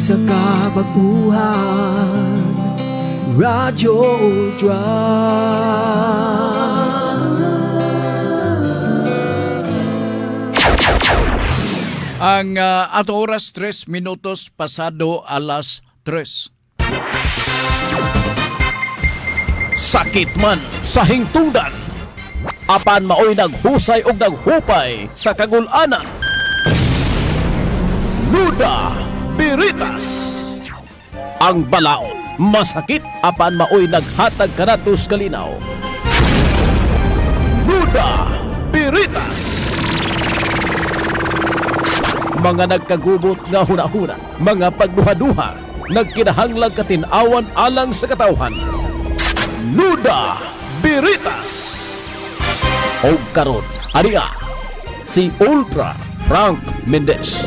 sa kabaguhan, Radyo Ultra. Ang ato oras 3 minutos pasado alas 3. Sakit man sa hingtungdan, apan maoy naghusay og naghupay sa kagul-anan. Luda Biritas. Ang balaod masakit apan maoy naghatag kanatos kalinaw. Luda Biritas. Mga nagkagubot nga hunahuna, mga pagduha-duha, nagkinahanglang katinawan alang sa katawhan. Luda Biritas. O karon, ariya, si Ultra Frank Mendez.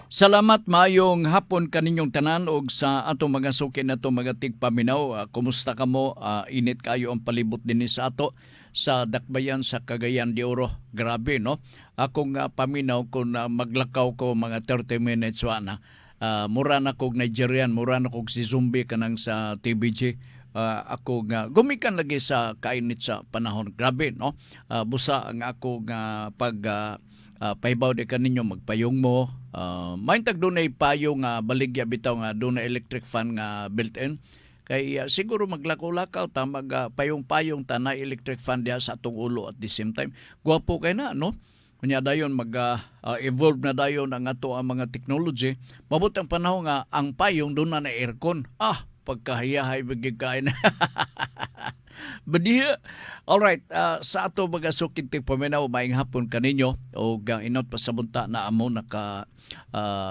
Salamat maayong hapon kaninyong tanan og sa ato mga suki na to mga tigpaminaw. Kumusta kamo? Init kayo ang palibot din sa ato sa dakbayan sa Cagayan de Oro. Grabe no? Akong paminaw kung maglakaw ko mga 30 minutes na. Mura na kog Nigerian, mura na kog si Zombie kanang sa TBG. Ako nga gumikan lagi sa kainit sa panahon. Grabe no? Busa ang ako nga pag pahibaw di kaninyo magpayong mo. Maintag doon ay payong baligya bitaw nga doon na electric fan nga built-in. Kay siguro maglakaw-lakaw ta payong-payong ta na electric fan diha sa atong ulo at the same time. Gwapo kay na no? Kunya dayon evolve na dayon ang ato ang mga technology. Mabot ang panahon nga ang payong doon na aircon. Pagkahiyahay bigig kain. Badiya. Alright, sa ato mga sukid tigpaminaw, maing hapon kaninyo o inot pa sa bunta na amo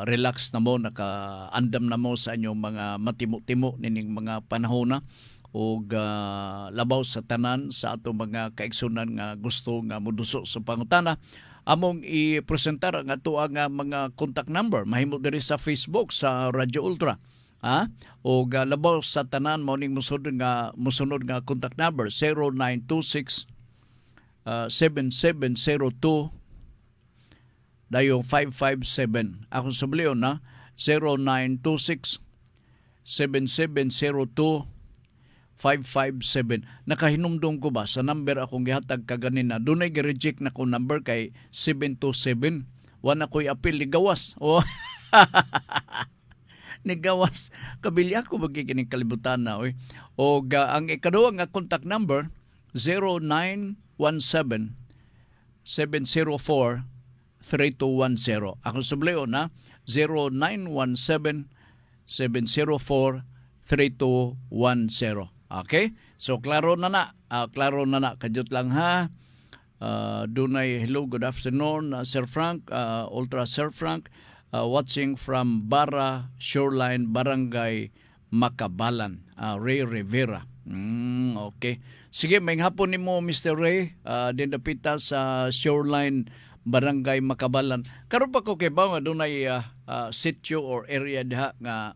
relax na mo, naka-andam na mo sa inyong mga matimo-timo nining mga panahon na o labaw sa tanan sa ato mga kaigsunan nga gusto nga muduso sa pangutana. Among i-presentar ang ato ang mga contact number. Mahimo diri sa Facebook sa Radyo Ultra. O labaw sa tanan mo ning musunod nga contact number 0926 7702 dayong 557. Akong subliyon na 0926 7702 557. Nakahinumdum ko ba sa number akong gihatag kaganina? Dunay gi-reject na ko number kay 727. Wa na ko'y apil ligawas. Nigawas kabilya ko magigining kalibutan na o ang ikaduha nga contact number 0917 704 3210. Ako subliyo na 0917 704 3210. Okay? So klaro na kadjot lang ha. Dunay hello, good afternoon Sir Frank, Ultra Sir Frank. Watching from Bara Shoreline, Barangay Makabalan, Ray Rivera. Okay. Sige, may hapon ni mo, Mr. Ray. Din napita sa Shoreline, Barangay Makabalan. Karon pa ko kay ba nga doon ay sitio or area diha nga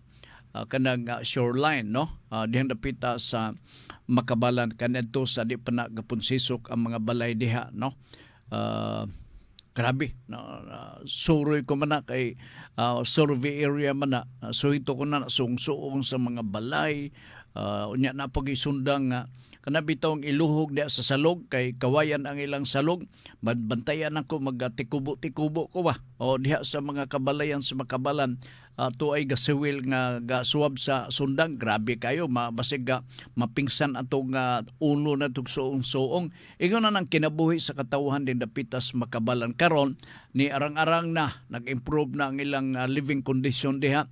kanang shoreline, no? Dihan napita sa Makabalan. Kanadto sa di pa nagapunsisok ang mga balay diha, no? Grabe, suroy ko man na kay survey area man na. So ito ko na suong-suong sa mga balay. Unya na pag-isundang nga kanabitong iluhog diya sa salog kay kawayan ang ilang salog. Bantayan ako magtikubo-tikubo ko ba. O diha sa mga kabalayan sa Makabalan. To ay gasiwil nga gasuwab sa sundang. Grabe kayo, basig mapingsan atong ulo na tugsoong-soong. Ingon na nang kinabuhi sa katawhan din dapitas Makabalan. Karon ni arang-arang na nag-improve na ang ilang living condition diha.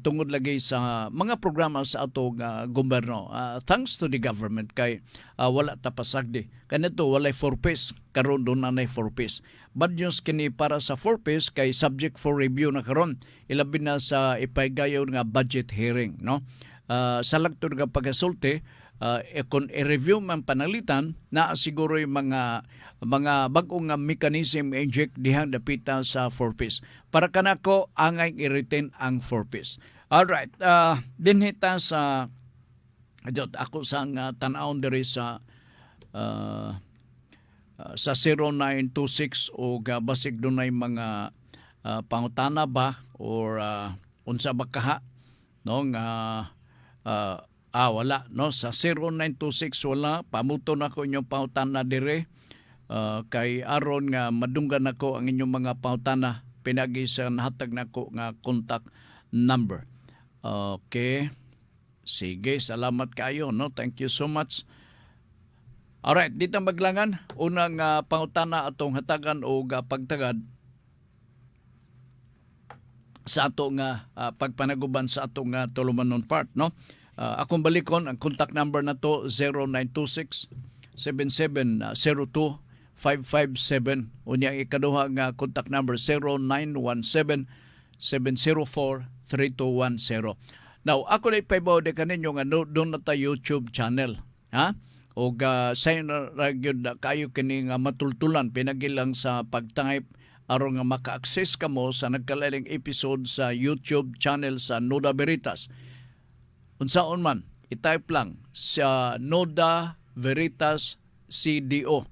Tungod lagi sa mga programa sa atong gobyerno. Thanks to the government kay wala tapasagdi. Kanito walay 4 piece, karon do na 4 piece. Bad news kini para sa 4 piece kay subject for review na karon. Ilabi na sa ipaygayon nga budget hearing, no? Sa lagtod nga pagasulti, kung i-review man panalitan na siguro yung mga bagong mechanism inject dihang dapita sa 4 piece. Para kanako angay i-retain ang 4 piece. Alright, dinhita sa ako sa tan-awon diri sa 0926 o basig dunay mga pangutana ba or unsa ba kaha no nga wala no sa 0926 wala pamuto na ko inyong pangutana dire kay aron nga madunggan nako ang inyong mga pangutana pinagi sa nahatag nako nga contact number. Okay. Sige, salamat kayo no. Thank you so much. Alright, dito maglangan unang pangutana atong hatagan o pagtagad sa ato nga pagpanaguban sa ato nga tulumanon part no. Akong balikon ang contact number na to 0926 7702 557 unya ang ikaduha nga contact number 0917 704 3210. Now ako na ipaibaw de kaninyo nga doon na ta YouTube channel ha o sa gyud kayo kini nga matultulan pinagilang sa pag-type aron nga maka-access kamo sa nagkalaing episode sa YouTube channel sa Noda Veritas. Unsaon man, i-type lang sa Noda Veritas CDO.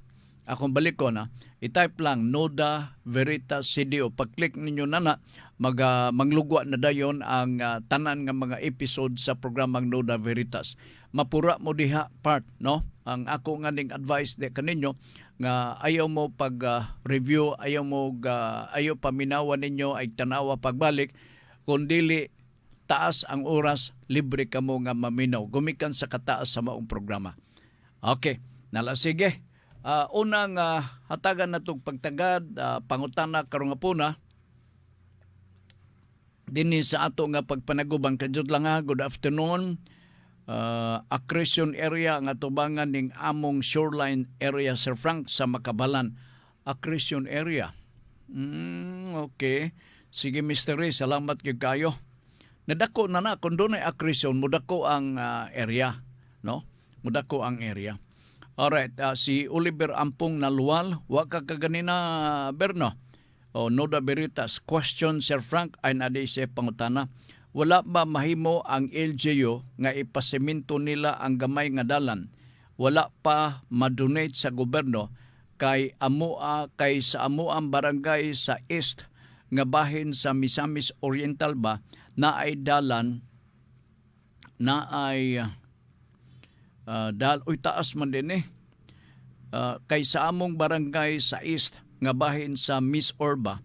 Akong balik ko na, i-type lang Noda Veritas CDO. Pag-click ninyo na manglugwa na dayon ang tanan nga mga episode sa programang Noda Veritas. Mapura mo diha part, no? Ang ako nga ning advice de kaninyo nga ayaw mo pag-review, ayaw paminawan ninyo ay tanawa pagbalik, kundili taas ang oras, libre ka mo nga maminaw. Gumikan sa kataas sa maong programa. Okay, sige. Unang hatagan na itong pagtagad, pangutana karong nga po na, dinhi sa ato nga pagpanaguban. Kadyot lang good afternoon. Accretion area nga tubangan ning among shoreline area Sir Frank sa Makabalan. Accretion area. Okay. Sige Mr. Ray, salamat gyud kayo. Nadako na kung doon ay accretion, mudako ang area, no? Mudako ang area. Alright, si Oliver Ampong Nalual, wa ka kaganina Berno. Noda Veritas, question Sir Frank ay naday sa pangutana. Wala ba mahimo ang LGU nga ipasemento nila ang gamay nga dalan? Wala pa madonate sa gobyerno kay sa amuang barangay sa East nga bahin sa Misamis Oriental ba na ay dalan na ay taas man din kay sa among barangay sa East nga bahin sa Miss Orba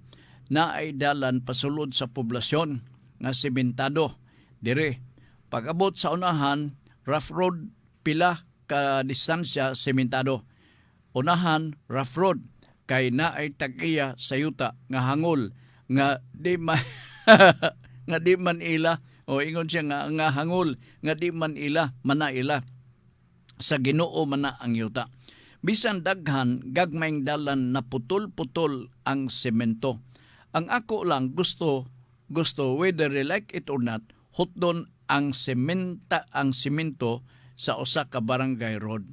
na ay dalan pasulod sa poblasyon nga sementado dire. Pag-abot sa unahan, rough road pila ka distansya sementado. Unahan rough road kay naay tag-iya sa yuta nga hangol nga di man nga di man ila o ingon siya nga hangol nga di man ila manaila sa Ginoo man na ang yuta. Bisan daghan gagmayng dalan na putol-putol ang semento. Ang ako lang gusto whether they like it or not, hotdon ang semento sa usa ka barangay road.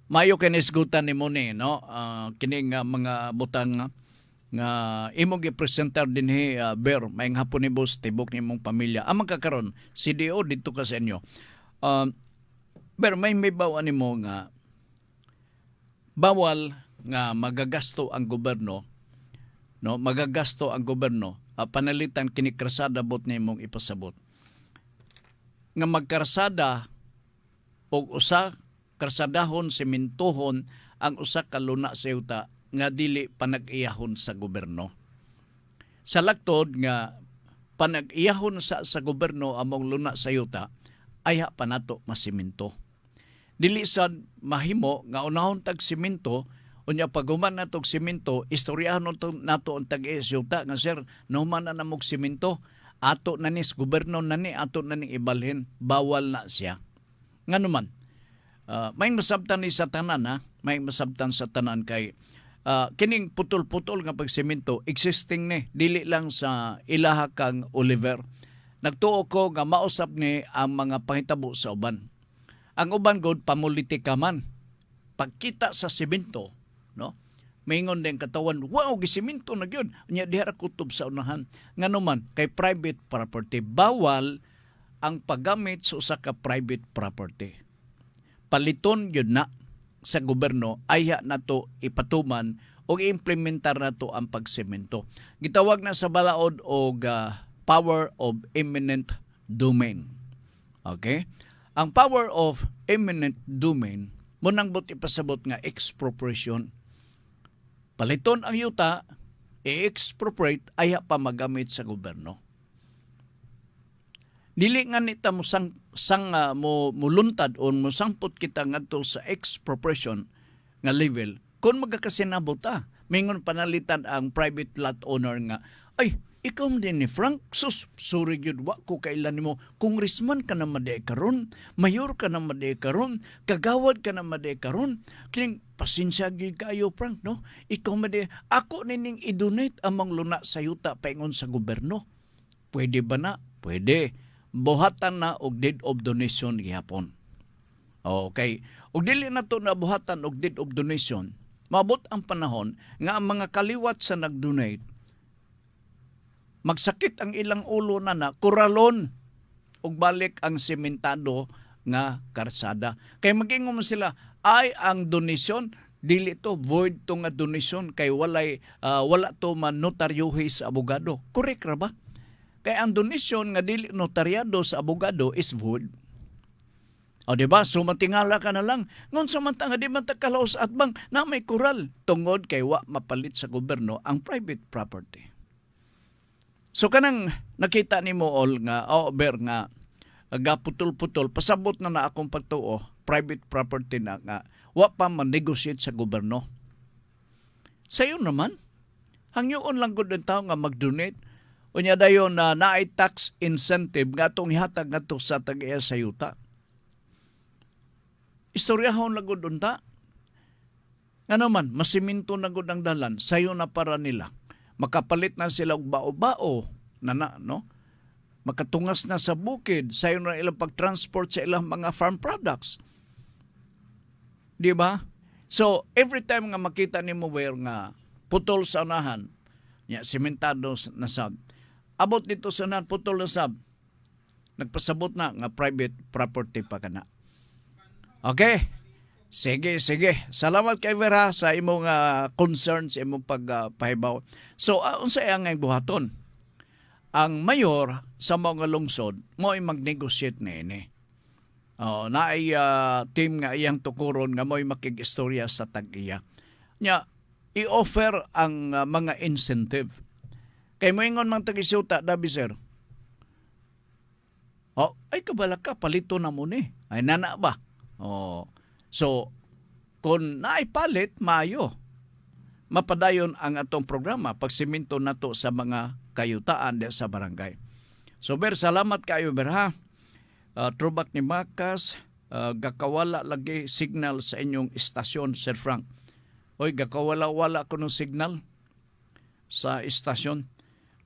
Mayo kinisgutan ni mo ni, no? Kining mga butang nga imong gipresentar dinhi Ber, maayong hapon ni boss, tibok ni mong pamilya. Amang kakaron, CDO dito ka sa inyo. Ber, may bawaan nimo nga bawal nga magagasto ang gobyerno, no, panalitan kini krasada bot nimong ipasabot nga magkrasada og usa krasadahon sementohon ang usa ka luna sa yuta nga dili panag-iyahon sa gobyerno. Sa lagtod nga panag-iyahon sa gobyerno among luna sa yuta aya pa nato masemento. Dili sad mahimo nga unahon tag semento. Unya paguman natong semento, istoryahan nato ang tag-isyuta nga sir, nahuman na namog semento, ato na nis gobyerno nani, ato na ning ibalhin, bawal na siya. Nga naman, may masabtan ni sa tanan may masabtan sa tanan kay kining putol-putol nga pagsemento, existing ni, dili lang sa ilaha kang Oliver. Nagtuo ko nga mausap ni ang mga pangitabo sa uban. Ang uban god pamulitika man. Pagkita sa semento, no? Maingon din katawan, wow, gisimento na gyud. Nya diha kutob sa unahan. Ngano man kay private property, bawal ang paggamit sa usa ka private property. Paliton gyud na sa gobyerno aya nato ipatuman o implementar na to ang pagsemento. Gitawag na sa balaod og power of eminent domain. Okay? Ang power of eminent domain mo nang but ipasabot nga expropriation. Paliton ang yuta, i-expropriate aya pa magamit sa gobyerno. Dili nga nita mo muluntad o mo sangpot kita ngadto sa expropriation nga level kung magakasinabot mingon panalitan ang private lot owner nga ay ikaw din ni Frank sorry gyud wa ko kailan nimo congressman ka na madi karon mayor ka na madi karon kagawad ka na madi karon kining pasensya gyud kayo Frank no ikaw madi ako nining i-donate among luna sa yuta paingon sa gobyerno pwede ba na pwede buhatan na og deed of donation gihapon. Okay. Ug dili na to na buhatan og deed of donation. Mabot ang panahon nga ang mga kaliwat sa nag-donate magsakit ang ilang ulo na kuralon ug balik ang sementado nga karsada. Kay magingon mo sila ay ang donation dili to void to nga donation kay wala to man notaryuhi sa abogado. Correct ra ba? Kay ang donation nga dili notaryado sa abogado is void. O diba? So matingala ka na lang. Ngon samantang di man takalaos at bang na may kural tungod kay wa mapalit sa gobyerno ang private property. So kanang nakita nimo all nga nga gaputol-putol pasabot na akong pagtuo private property na nga wa pa man-negotiate sa gobyerno. Sayo naman hangyoon lang gud ang tao nga mag-donate unya dayon na naay tax incentive nga tong ihatag ngadto sa tag-iya sa yuta. Istoryahon lang gud unta. Nga naman, masiminto na gud ang dalan, sayo na para nila. Makapalit na sila og bao-bao no? Makatungas na sa bukid, sayo na ilang pag-transport sa ilang mga farm products. Di ba? So, every time nga makita nimo where nga putol sa unahan, sementado na sab. Abot dito sa unahan, putol na sab. Nagpasabot na nga private property pa kana. Okay. Sige. Salamat kay Vera sa imong concerns, imong pagpahibaw. So, unsa ang buhaton? Ang mayor sa mga lungsod mo ay mag-negotiate na ini. Naay team nga iyang tukuron nga mo'y makig-istorya sa tag-iya. Nya, i-offer ang mga incentive. Kay mo ingon mang tag-isyuta, dabi sir. Ay kabala ka, palito na mo ni. Ay nana ba? So, kung naipalit, maayo. Mapadayon ang atong programa, pagsiminto na to sa mga kayutaan sa barangay. So, Ber, salamat kayo, Ber, ha? Trubak ni Makas, gakawala lagi signal sa inyong istasyon, Sir Frank. Oy, gakawala-wala ko ng signal sa istasyon.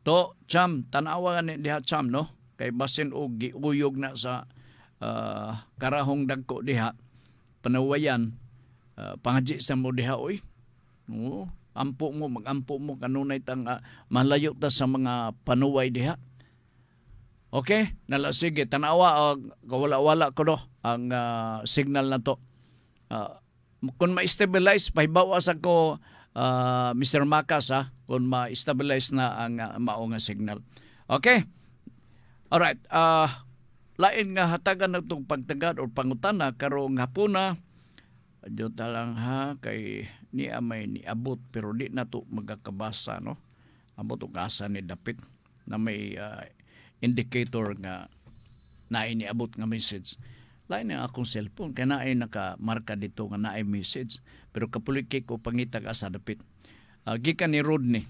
To, Cham, tanawa ni diha, Cham, no? Kay basin o giuyog na sa karahong dagko diha. Panawayan, pangadji sa mo diha, oy. Mag-ampo mo, kanunay tang malayo ta sa mga panuway diha. Okay? Sige, tanawa, kawala-wala ko no, ang signal na to. Kung ma-stabilize, pahibawas ako, Mr. Makas, kung ma-stabilize na ang maong signal. Okay? Alright. Lain nga hatagan na itong pagtagad o pangutana, karong hapuna, Diyota lang ha, kay ni amay ni abot, pero di na to magkakabasa, no? Abot o kasa ni dapit na may indicator nga nainiabot nga message. Lain nga akong cellphone, kaya naay nakamarka dito nga naay message. Pero kapulikik ko pangitag asa dapit. Gikan ni Rodney.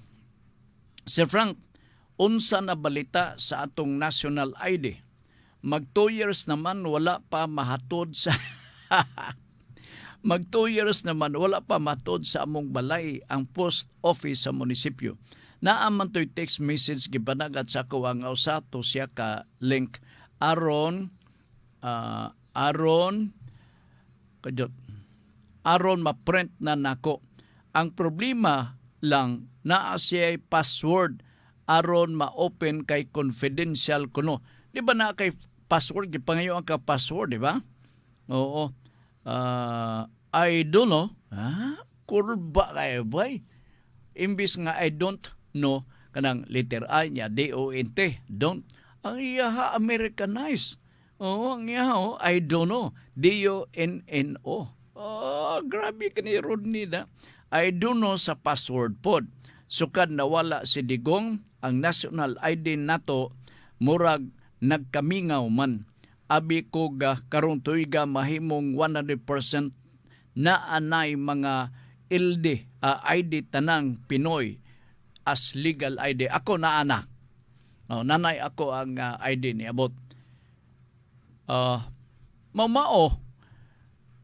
Sir Frank, unsa na balita sa atong national ID? Mag 2 years naman wala pa mahatod sa... Mag 2 years naman wala pa mahatod sa among balay ang post office sa munisipyo. Naaman to'y text message gibanagat sa ako ang usa to siya ka link aron ma-print na nako. Ang problema lang naa siya password aron ma-open kay confidential kuno. Di ba na kay password gipangayo ang ka password, di ba? Oo. I don't know. Kurba kayo ba? imbis nga I don't know kanang letter I niya DONT, don't. Ang iya Americanized. Ang iya I don't know, DONNO. Grabe ka ni Rodney na. I don't know sa password pod. Sukad nawala si Digong, ang national ID nato murag nagkamingaw man. Abi ko karon tuiga mahimong 100% na anay mga LD, ID tanang Pinoy as legal ID. Ako na ana. Nanay ako ang ID ni abot. Mamao,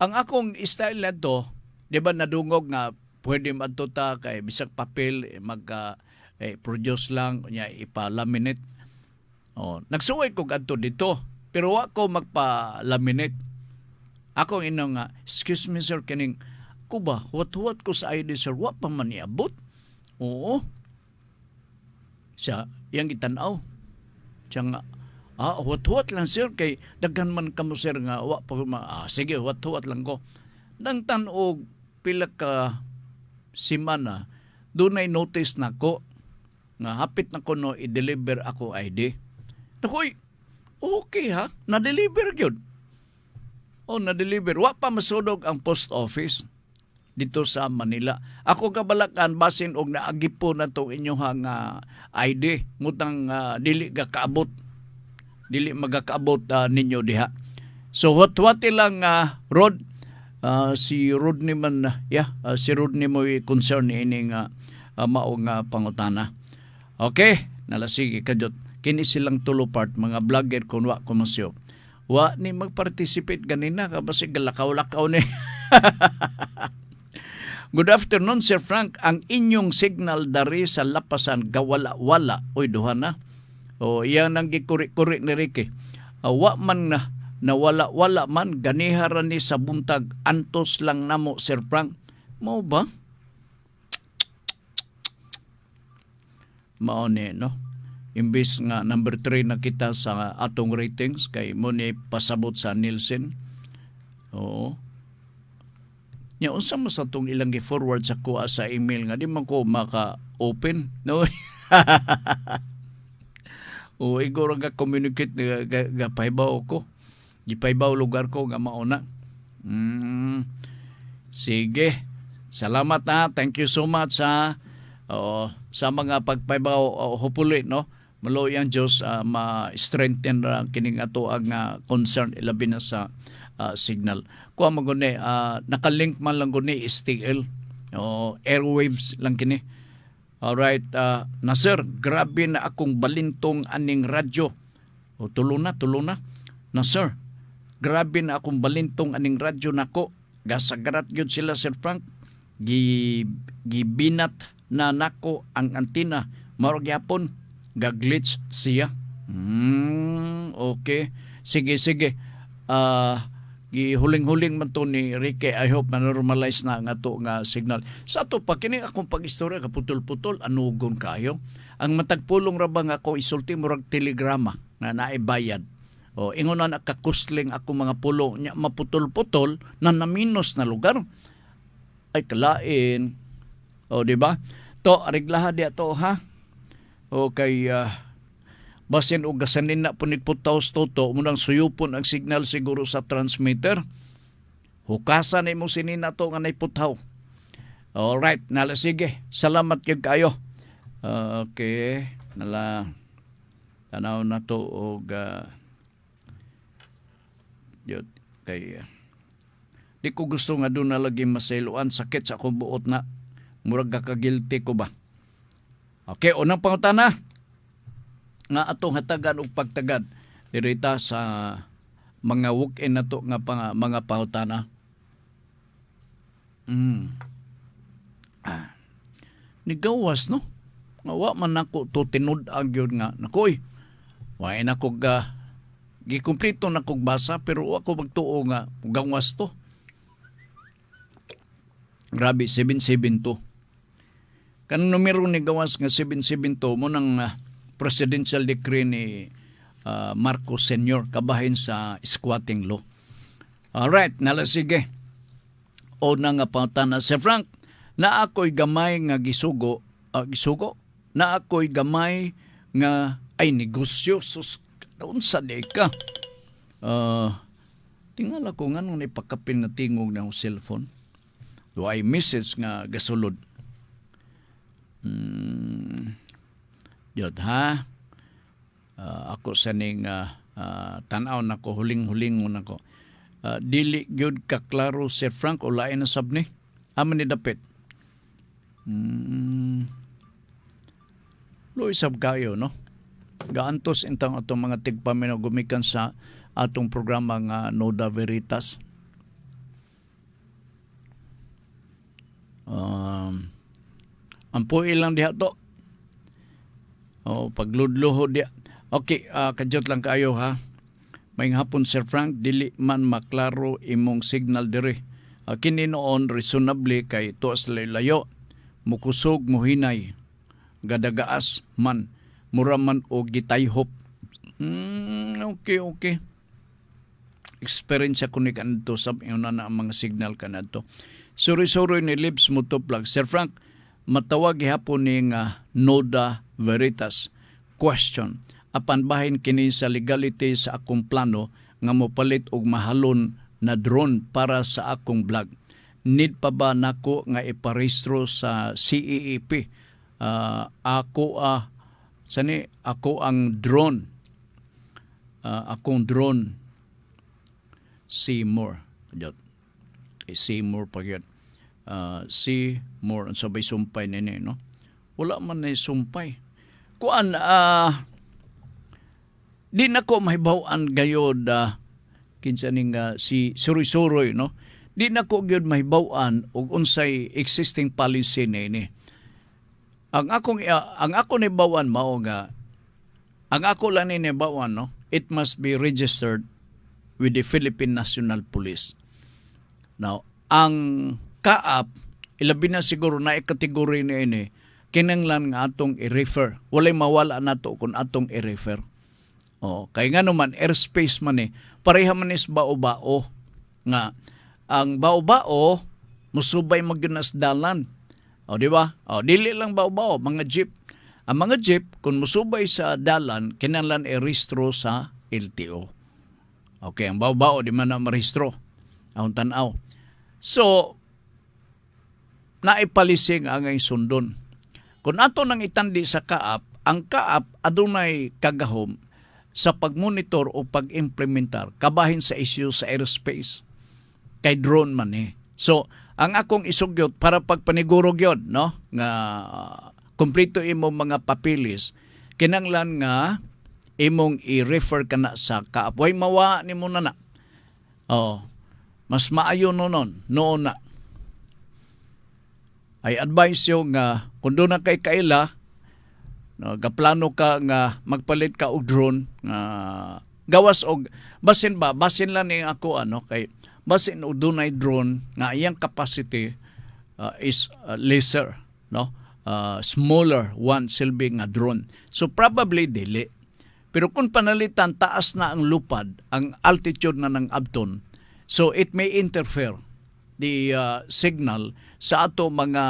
ang akong style na to, di ba nadungog nga pwede madto kay bisag papel mag-produce lang, niya ipa-laminate. Nagsuway ko adto dito, pero wa ko magpa-laminate. Ako inong nga, excuse me sir, kining ko ba, what ko sa ID sir, wa pa man niabot. Oo. Siya, yang itanaw. Siya nga, what lang sir, kay daghan man kamo sir nga, wa pa sige, what lang ko. Nang tanog, pila ka simana, doon ay notice na ko, nga hapit na ko no, i-deliver ako ID. Nakoy, okay ha, na-deliver yun. Na-deliver. Wa pa masudog ang post office dito sa Manila. Ako kabalakan basin og naagip po na to inyong ID ngutang dili gakaabot. Dili magakaabot ninyo diha. So what lang Rod si Rodney man si Rodney mo concern ining maong pangutana. Okay, nalasigi kadot. Kini silang tulo part mga vlogger kun wa kumasyo. Wa ni mag-participate ganina ka basi galakaw-lakaw ni. Good afternoon, Sir Frank. Ang inyong signal dari sa lapasan gawala-wala. Uy, duha na. Yan ang gikuri-kuri ni Ricky. Wa man na nawala-wala man, ganiharan ni sa buntag. Antos lang namo, Sir Frank. Mao ba? Mao ni, no? Imbis nga number 3 na kita sa atong ratings, kay mo ni pasabot sa Nielsen. Oo. Nya unsa man sa tong ilang gi-forward sa kuha sa email nga di man ko maka-open, no? Igor nga communicate ga paibaw ko. Gipaibaw lugar ko nga mauna. Sige. Salamat ha. Thank you so much ha. Sa mga pagpaibaw hopefully no. Malo yang Diyos ma-strengthen ra kining ato ang concern ilabi na sa signal. Kuha mo guni, nakalink man lang guni STL. Airwaves lang kini. Alright, na sir, grabe na akong balintong aning radyo. Tulo na. Na sir, grabe na akong balintong aning radyo nako. Gasagarat yun sila, Sir Frank. Gibinat na nako ang antina. Marag yapon, gaglitch siya. Okay. Sige. Gihuling-huling man to ni Ricky. I hope na-normalize na nga to nga signal. Sa to pa, kini akong pag-istorya, kaputol-putol, anugon kayo. Ang matagpulong rabang ako, isulti murag telegrama na naibayad. Ingon na nakakusling ako mga pulo niya, maputol-putol na naminos na lugar. Ay, kalain. Di ba? To, ariglaha diya to, ha? Okay, basin o gasanin na punit putaws toto, munang suyupon ang signal siguro sa transmitter. Hukasan na imong sinina to nga naiputaw. Alright, nala sige. Salamat yung kayo. Okay, nala tanaw na to og kay di ko gusto nga doon na lagi masailuan, sakit sa akong buot na. Murag kakagilty ko ba? Okay, unang pangutana nga atong hatagan og pagtagad dirita sa mga walk-in na to nga mga pangutana. Nigawas no? Nga wa man ako to tinud-ag yun nga. Nakoy, wain ako gikumpleto na kog basa pero ako magtuo nga gawas to. Grabe, 772. Kanang numero ni gawas nga 772 mo nang presidential decree ni Marcos Sr. kabahin sa squatting law. Alright, nalasige. O na nga pangutana, Sir Frank, na ako'y gamay nga gisugo gisugo na ako'y gamay nga ay negosyo sus unsa di ka. Tingala ko nga nung ipakapin nga tingog ng cellphone. Do ay message nga gasulod. Yun ha. Ako sa ning tanaw na ko, huling-huling na ko. Dili gyud ka klaro Sir Frank o lain na sabni. Aman ni dapit. Loy sab kayo no. Gaantos intang atong mga tigpaminaw gumikan sa atong programa nga Noda Veritas. Ampo ilang diha to. Pagludluho diha. Okay, kadyot lang kayo ha. May hapon Sir Frank, dili man maklaro imong signal dire. Kini noon reasonably kay tuas layo. Mukusog muhinay. Gadagaas man. Mura man o gitayhop. Okay. Experience ko ni kanto sa na mga signal kanadto. Sorry ni Lips Mutoplag. Sir Frank, matawag gihapon ni Noda Veritas. Question. Apan bahin kini sa legality sa akong plano nga mopalit og mahalon na drone para sa akong vlog. Need pa ba nako nga iparehistro sa CEEP? Ako ang drone. Akong drone Seymour. Seymour pa yun. Seymour. Ang sabay sumpay nini, no? Wala man na sumpay. Kuan, di na ko mahibawan gayod kinsa ning si Suroy-Suroy, no? Di na ko gyud mahibawan og unsay existing policy nini. Ang ako ni bawan mao nga ang ako lang ni bawan, no? It must be registered with the Philippine National Police. Now, ang kaap ilabi na siguro na kategory ni ini kinanglan nga atong i-refer. Walay mawala nato kung atong i-refer. Kay nga naman airspace man pareha man is bao-bao nga ang bao-bao musubay magyunas dalan. Di ba? Dili lang bao-bao, mga jeep. Ang mga jeep, kung musubay sa dalan, kinahanglan i-rehistro sa LTO. Okay, ang bao-bao, di man na marehistro. Ang tanaw. So, naipalising ang sundon. Kung ato nang itandi sa kaap, ang kaap adunay kagahom sa pagmonitor o pag-implementar kabahin sa issue sa airspace. Kay drone man So, ang akong isugyot para pagpaniguro gyud, no? Nga kompleto imong mga papilis, kinanglan nga imong i-refer kana sa kaap. Way mawa nimo na. Mas maayo noon na. I advise yo nga kung doon na kay kaila, gaplano ka nga magpalit ka og drone gawas og basin lang ni ako kay basin og dunay drone nga iyang capacity is lesser, no? Smaller one silbi nga drone. So probably dili. Pero kung panalitan taas na ang lupad, ang altitude na ng abton, so it may interfere the signal sa ato mga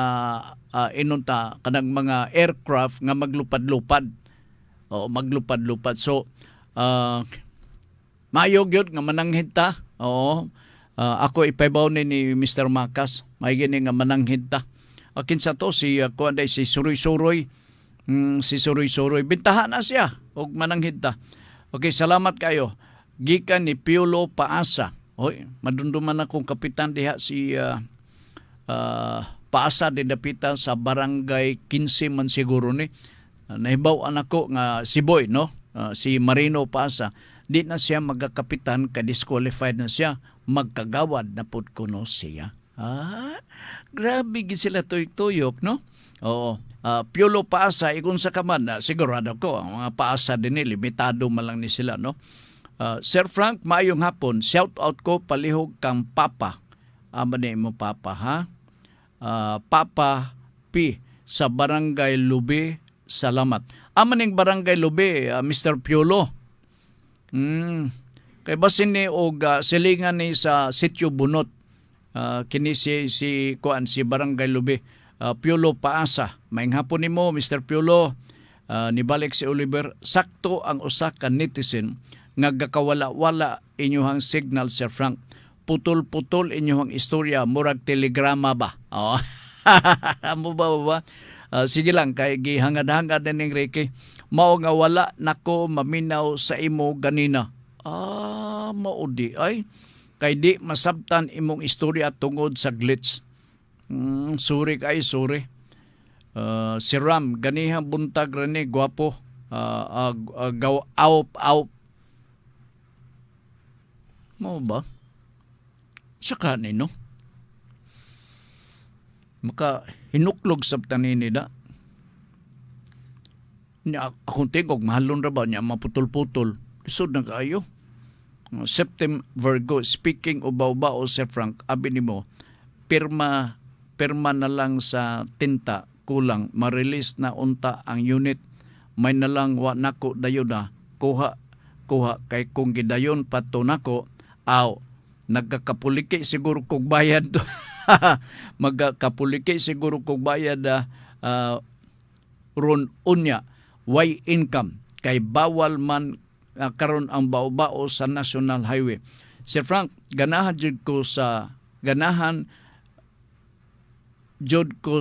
inunta kanang mga aircraft nga maglupad-lupad. Maglupad-lupad. So mayo gyud nga mananghid ta. Ako ipaybaw ni Mr. Makas. May gini nga mananghid ta. Kinsa to si Suroy-Suroy. Si Suroy-Suroy bintahan na siya og mananghid ta. Okay, salamat kayo. Gikan ni Piolo Paasa. Madunduman akong kapitan diha si Paasa didapitan sa barangay 15 man siguro ni. Nahibaw ako nga si Boy, no? Si Marino Paasa. Di na siya magakapitan, ka-disqualified na siya. Magkagawad na pud kuno siya. Grabe gid sila tuyok, no? Piolo Paasa, ikon sa kaman, sigurado ko, ang mga Paasa din limitado man lang ni sila, no? Sir Frank, maayong hapon. Shout out ko palihog kang Papa. Amane mo Papa, ha? Papa P sa Barangay Lubi. Salamat. Amaning Barangay Lubi, Mr. Piolo. Kay basin ni og silingan ni sa Sitio Bunot. Kini si Barangay Lubi. Piolo Paasa. Maayong hapon nimo Mr. Piolo. Nibalik si Oliver, sakto ang usa ka netizen nga gakawala-wala inyuhang signal, Sir Frank. Putol-putol inyuhang istorya, murag telegrama ba? Oh. Amo ba? Sige lang, kay gihangad-hangad na ning Ricky. Mao nga wala nako maminaw sa imo ganina. Maudi ay. Kay di masabtan imong istorya tungod sa glitch. Sorry. Si Ram, ganihang buntag rin gwapo. Awp. Mo ba? Saka nino? Maka hinuklog sabtan ni da. Akong tingog, mahalon ra ba niya, maputol-putol. Isod na kaayo. September Virgo, speaking o bao-bao, Sir Frank, abi ni mo, pirma na lang sa tinta, kulang, ma-release na unta ang unit, may nalang wa nako dayo na, kuha, kay kung gidayon pato nako, nagkakapuliki siguro kog bayad to. Magkakapuliki siguro kog bayad ron unya, way income, kay bawal man karon ang bao-bao sa National Highway. Sir Frank, ganahan jud ko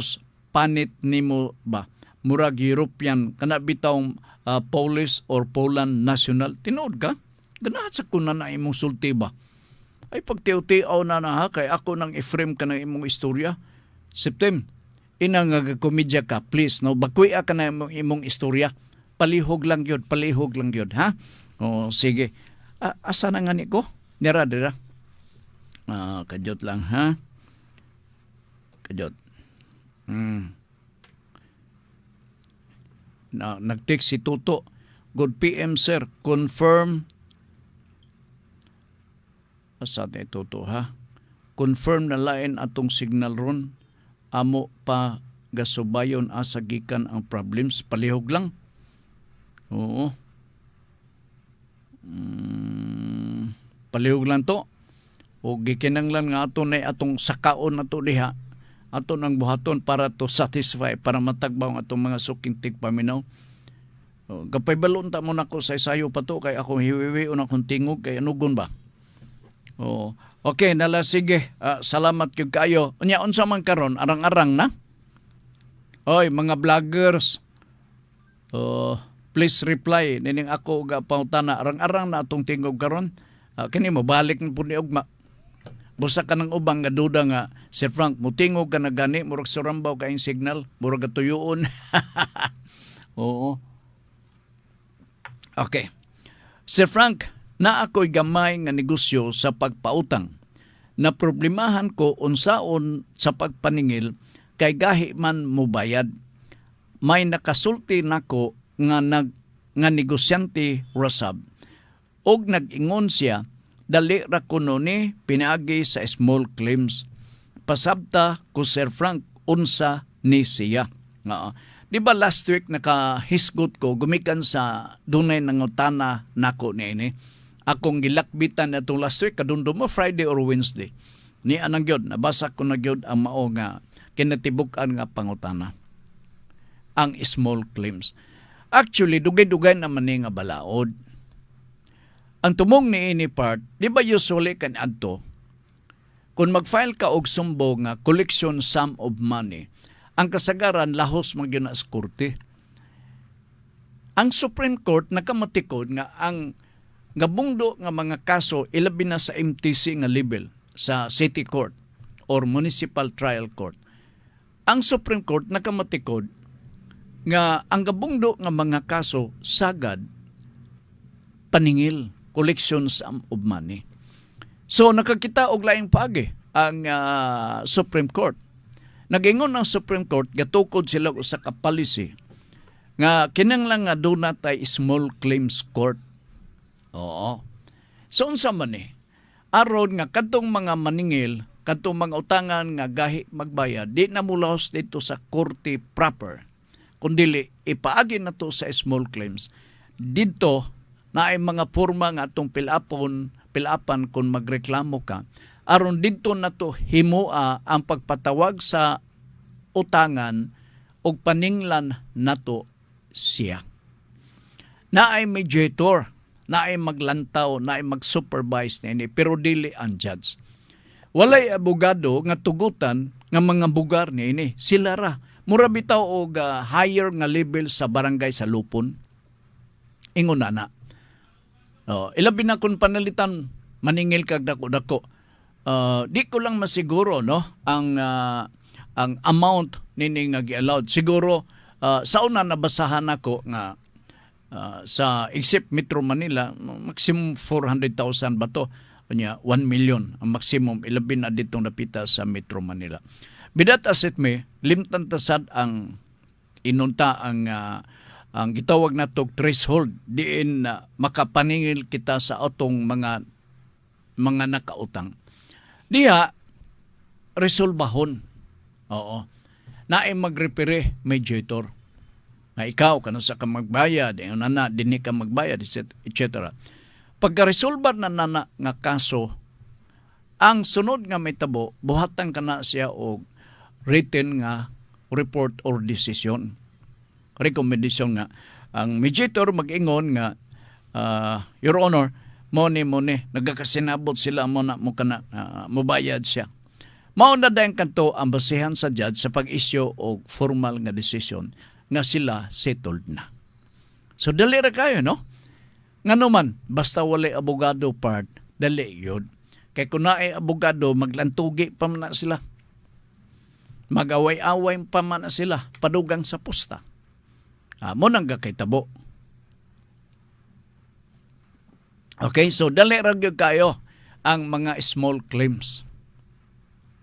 panit nimo ba? Murag European kana bitawng Polish or Poland national. Tinuod ka? Ganahan sa kunan na imong sulti ba? Ay pagtiw-tiaw na ha, kay ako nang i-frame ka ng imong istorya. Septem, inang komedya ka, please. No? Bakuya ka na imong istorya. Palihog lang yun, ha? O, sige. Asa na nga ni ko? Dira. Kadyot lang, ha? Kadyot. Nag-text si Tuto. Good PM, sir. Confirm. Asa na Tuto, ha? Confirm na lain atong signal ron. Amo pa gasubayon asa gikan ang problems. Palihog lang. Oo. Palihog lang to. O gikinanglan nga ato na atong sakaon na to diha. Ato nang buhaton para to satisfy, para matagbaw ang atong mga sukintig paminaw. Kapay balon ta mo na ko sa isayo pa to, kay ako hiwiwi o na kong tingog, kay anugon ba? Okay, nala sige. Salamat yung kayo. Unya, unsa man karon, arang-arang na? Oy, mga vloggers. Please reply. Nining ako ga pautana. Arang-arang na atong tingog karon. Kini mo, balik na po ni Ugma. Busa ka ng ubang nga duda nga, Sir Frank, mutingog ka na gani, murag surambaw ka yung signal, murag katuyuon. Oo. Okay. Sir Frank, na ako'y gamay nga negosyo sa pagpautang. Na problemahan ko unsaon sa pagpaningil, kay gahi man mo bayad. May nakasulti nako nga negosyante rasab. Og nag-ingon siya, dali ra kuno ni pinaagi sa small claims. Pasabta ko Sir Frank unsa ni siya. Di ba last week nakahisgot ko gumikan sa dunay nangutana nako niini. Akong gilakbitan na itong last week kadundom mo Friday or Wednesday. Ni anang gyud nabasa ko na gyud ang mao nga kinatibuk-an nga pangutana. Ang small claims. Actually dugay-dugay naman ni nga balaod. Ang tumong ni ini part, di ba usually kan adto, kung mag-file ka og sumbo nga collection sum of money, ang kasagaran lahos magyuna sa korte. Ang Supreme Court nakamatikod nga ang gabungdo nga mga kaso ilabi na sa MTC nga level, sa City Court or Municipal Trial Court. Ang Supreme Court nakamatikod nga ang gabungdo nga mga kaso sagad paningil, collection sum of money. So nakakita og laing paagi ang Supreme Court. Nagingon ang Supreme Court gatukod sila usa ka policy nga kinahanglan nga doon natay small claims court. Oo. So unsa man ni? Aron nga kadtong mga maningil, kadtong mga utangan nga gahi magbayad, di na mulahos dito sa korte proper. Kundi ipaagi na to sa small claims. Dito na ay mga porma nga atong pilapan kung magreklamo ka. Aron dito na to himua ang pagpatawag sa utangan o paninglan nato siya. Naay mediator, naay maglantaw, naay mag-supervise nini, pero dili ang judge. Walay abogado nga tugutan nga mga bugar nini, sila ra. Mura bitaw og higher nga level sa barangay sa Lupon. Ingon na. Ilabi na kung panalitan, maningil kag dako-dako. Di ko lang masiguro no ang amount nini nga gi-allowed. Siguro sa una nabasahan ako nga sa except Metro Manila maximum 400,000 ba to? Kanya 1 million ang maximum ilabi na ditong napita sa Metro Manila. Bidat as it may, limtan tasad ang inunta ang gitawag natog threshold diin makapaningil kita sa atong mga nakautang. Diha resolbahon. Oo. Naay magrepere mediator. Na ikaw kano sa ka magbayad, nana dinhi ka magbayad, etc. Pagka-resolbar na nana nga kaso, ang sunod nga may tabo, buhatan kana siya og written nga report or decision. Recommendation nga ang mediator mag-ingon nga Your Honor, mo ni nagakasinabot sila mo kana mobayad siya. Mao na dayon kanto ang basihan sa judge sa pag-issue og formal nga decision nga sila settled na. So dali ra kayo no? Ngano man basta walay abogado part, dali yun. Kay kun naay abogado maglantugi pa man na sila. Mag-away-away pa man na sila padugang sa pusta. Mo nang gakitabo. Okay, so dali ra gyud kayo ang mga small claims.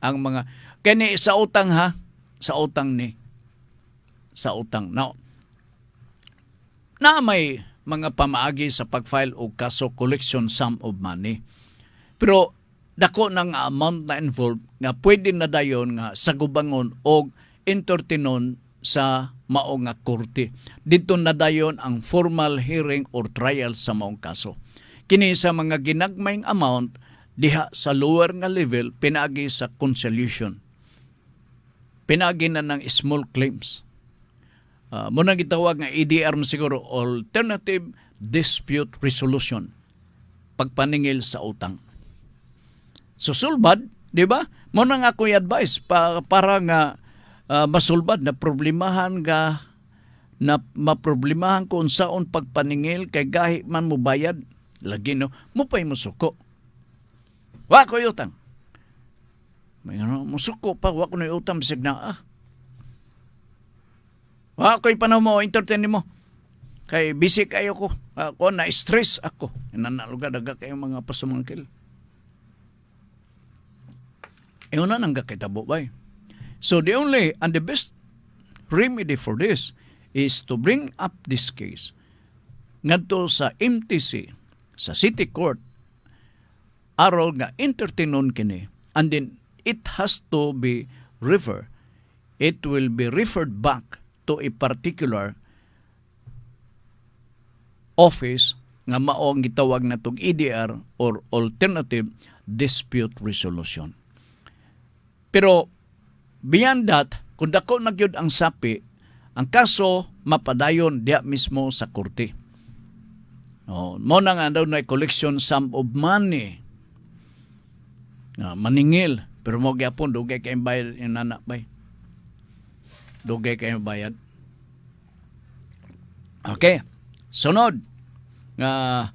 Ang mga kani sa utang ha, sa utang ni sa utang. Now, na may mga pamaagi sa pag-file o kaso collection sum of money. Pero dako na nga amount na involved nga pwede na dayon nga sagubangon o entertainon sa mao nga korte. Dito na dayon ang formal hearing or trial sa maong kaso. Kini sa mga ginagmayng amount diha sa lower nga level pinaagi sa conciliation. Pinaagi na ng small claims. Muna gitawag nga ADR siguro, Alternative Dispute Resolution, pagpaningil sa utang. Susulbad, di ba? Muna nga ako i-advise para nga masulbad na problemahan na maproblemahan kung saon pagpaningil kay gahi man mo bayad. Lagi no, mupay mo suko. Wa ko utang. May musuko pa, wa ko na utang bisig na Wa ko'y panahon mo, entertain mo. Kay busy kayo ko. Ako na-stress ako. Nanalugadaga kayo mga pasumangkil. Iyon na nang kakitabo ba? So the only and the best remedy for this is to bring up this case ngadto sa MTC, sa City Court, aron nga entertainon kini. And then it has to be referred. It will be referred back to a particular office nga mao ang gitawag natong EDR or Alternative Dispute Resolution. Pero beyond that, kung dako na gyud ang sapi, ang kaso mapadayon diha mismo sa korte. Mo na nga daw na collection sum of money. Maningil, pero mo gyapon dugay kay bayad yung nanak bay. Dugay kayo bayad. Okay. Sunod nga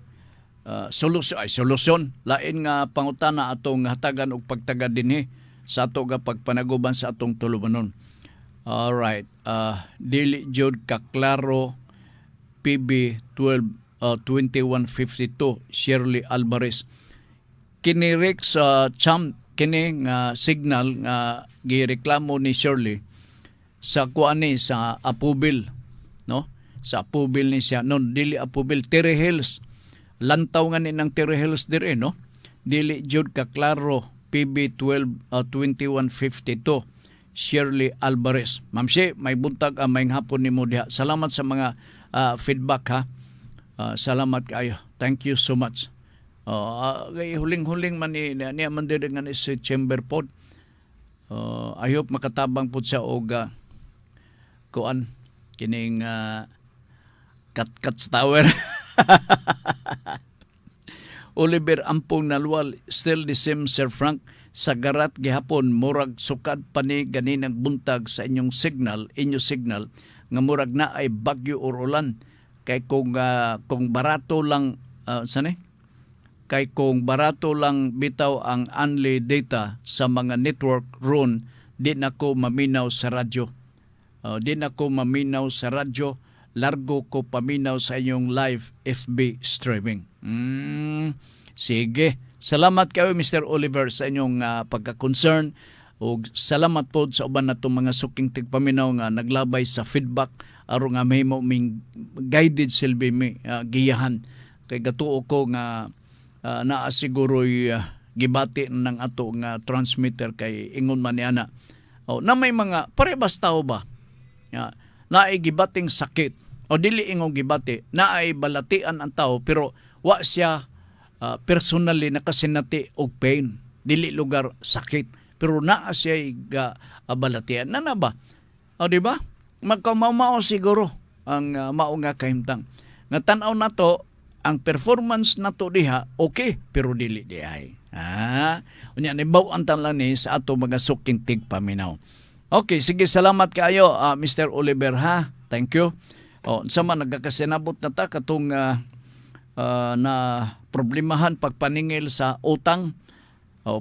solusyon lain nga pangutana atong hatagan og pagtagad dinhi sa ato nga pagpanaguban sa atong tulumanon. All right. Dili jud ka klaro PB 2152 Shirley Alvarez. Kini Rex Cham kini nga signal nga gireklamo ni Shirley sa kuani sa Apubil, no? Sa Apubil ni siya non dili Apubil Terre Hills, lantaw nga ni ng Terre Hills dire, no? Dili jud ka klaro PB 2152 Shirley Alvarez. Ma'am She, may buntag may hapon nimo diha. Salamat sa mga feedback ha. Salamat kayo. Thank you so much. Huling-huling man ni man dire nga ni si Chamber Pod. I hope makatabang po siya og kuan kining kat tower. Oliver Ampong Nalwal, still the same Sir Frank, sa garat gihapon murag sukad pa ni ganinang buntag sa inyong signal nga murag na ay bagyo or ulan. Kay kung barato lang kung barato lang bitaw ang only data sa mga network ron, di na ko maminaw sa radyo. Largo ko paminaw sa inyong live FB streaming. Sige. Salamat kayo Mr. Oliver sa inyong pagka-concern ug salamat po sa uban natong mga suking tigpaminaw nga naglabay sa feedback aron nga mahimo ming guided silbi mi giyahan kay gatuo ko nga naa siguro'y gibati ng ato nga transmitter kay ingon man niana. Na may mga parebas tao ba? Naay gibating sakit o dili ingong gibati, naay balatian ang tao pero wa siya personally nakasinati og pain, dili lugar sakit pero naa siya balatian na ba? O di ba? Magkamao siguro ang mao nga kahimtang. Nga tan-aw nato ang performance nato diha okay pero dili diay. Unya ni baw-an lang ni sa ato mga suking tigpaminaw. Okay, sige, salamat kayo Mr. Oliver ha. Thank you. Sama nagakasinabot na ta katong na problemahan pagpaningil sa utang.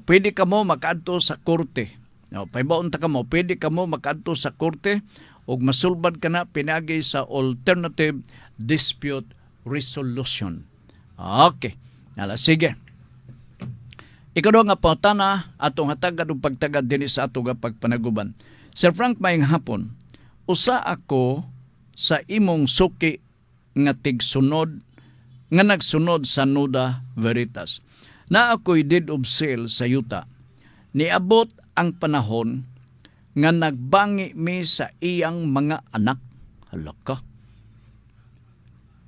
Pwede ka mo makaadto sa korte. Paibaon ta ka mo, pwede ka mo makaadto sa korte ug masulbad ka na pinagi sa alternative dispute resolution. Okay. Sige. Ikaw nga pautana atong hatagad ug pagtagad dinhi sa ato nga pagpanaguban. Sir Frank, maayong hapon. Usa ako sa imong suki nga tigsunod nga nagsunod sa Nuda Veritas. Na ako'y deed of sale sa yuta. Niabot ang panahon nga nagbangi mi sa iyang mga anak. Halaka.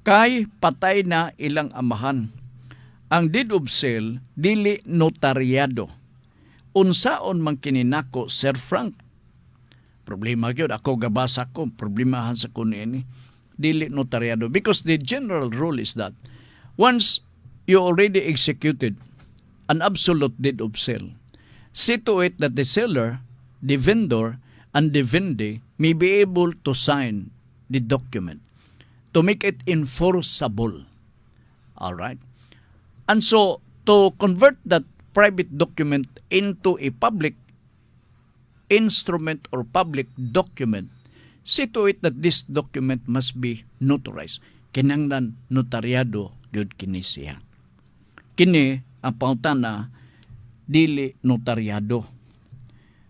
Kay patay na ilang amahan. Ang deed of sale dili notaryado. Unsaon man kininako Sir Frank? Problema gyud ako gabasa ko, problemahan sa kuno ini. Dili notaryado because the general rule is that once you already executed an absolute deed of sale, see to it that the seller, the vendor, and the vendee may be able to sign the document to make it enforceable. All right? And so, to convert that private document into a public instrument or public document, see to it that this document must be notarized. Kinahanglan notaryado gyud kini siya. Kini ang pangutana dili notaryado.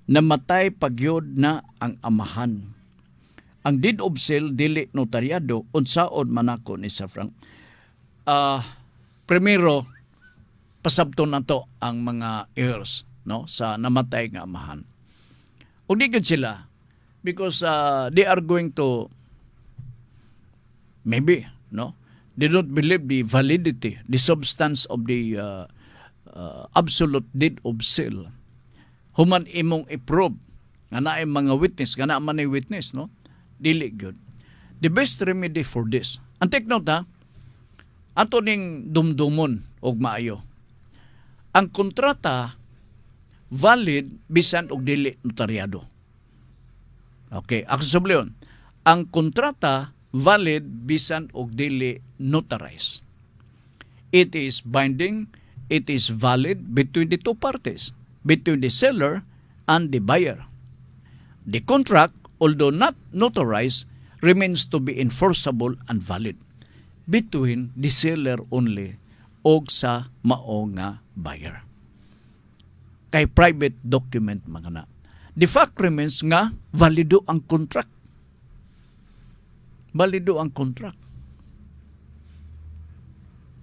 Namatay pagyod na ang amahan. Ang deed of sale dili notaryado unsaon manako ni Sir Frank. Primero, pasabton nato ang mga heirs no sa namatay nga amahan. Ug di gid sila because they are going to maybe they don't believe the validity, the substance of the absolute deed of sale. Human imong i-prove nga naay mga witness, nga naa man ay witness, no? Dili good. The best remedy for this. And take note ato ning dumdumon og maayo. Ang kontrata valid bisan og dili notaryado. Okay, ako subliyon. Ang kontrata valid bisan og dili notarized. It is binding, it is valid between the two parties, between the seller and the buyer. The contract, although not notarized, remains to be enforceable and valid between the seller only og sa mao nga buyer. Kay private document mga na. The fact remains nga valido ang contract. Valido ang contract.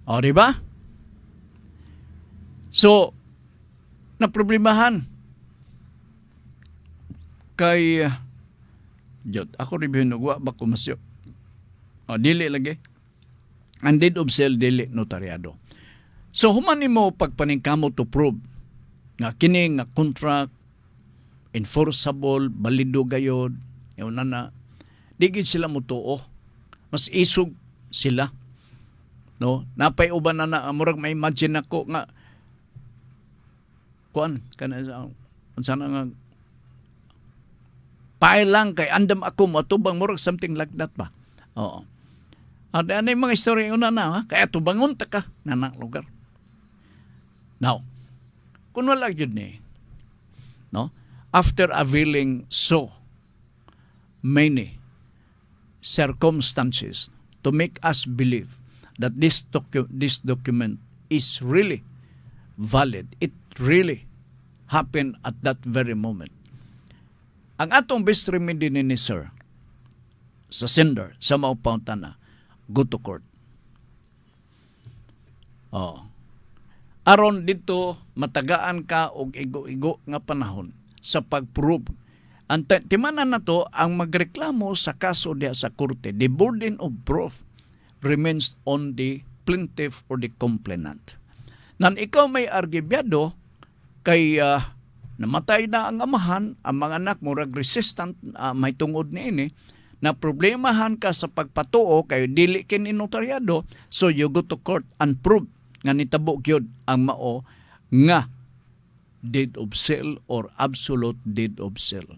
O, diba? So, naproblemahan kay Jod, ako rin binugwa ba kumasyo. O, dili lagi. Ang deed of sale dili notaryado. So, human mo pagpaningkamo to prove nga kini nga contract enforceable, balido gayod, yun na di gid sila mutuo. Mas isog sila. No, napay uban na murag may imagine ako nga kuan kana unsa na nga lang kay andam ako matubang murag something like that ba. Oo. Ano yung mga istorya una na ha? Kaya tubangon ta ka na lugar. Now, kung wala yun no? After availing so many circumstances to make us believe that this document is really valid. It really happened at that very moment. Ang atong best remedy ni Sir sa sender, sa maupaunta na, go to court. Aron dito, matagaan ka og igo-igo nga panahon sa pag-prove. Timanan na to, ang magreklamo sa kaso diya sa korte, the burden of proof remains on the plaintiff or the complainant. Nan ikaw may argibyado kay namatay na ang amahan, ang mga anak murag resistant, may tungod ni ini, na problemahan ka sa pagpatuo kay dili kini notaryado, so you go to court and prove nga nitabo gyud ang mao nga deed of sale or absolute deed of sale.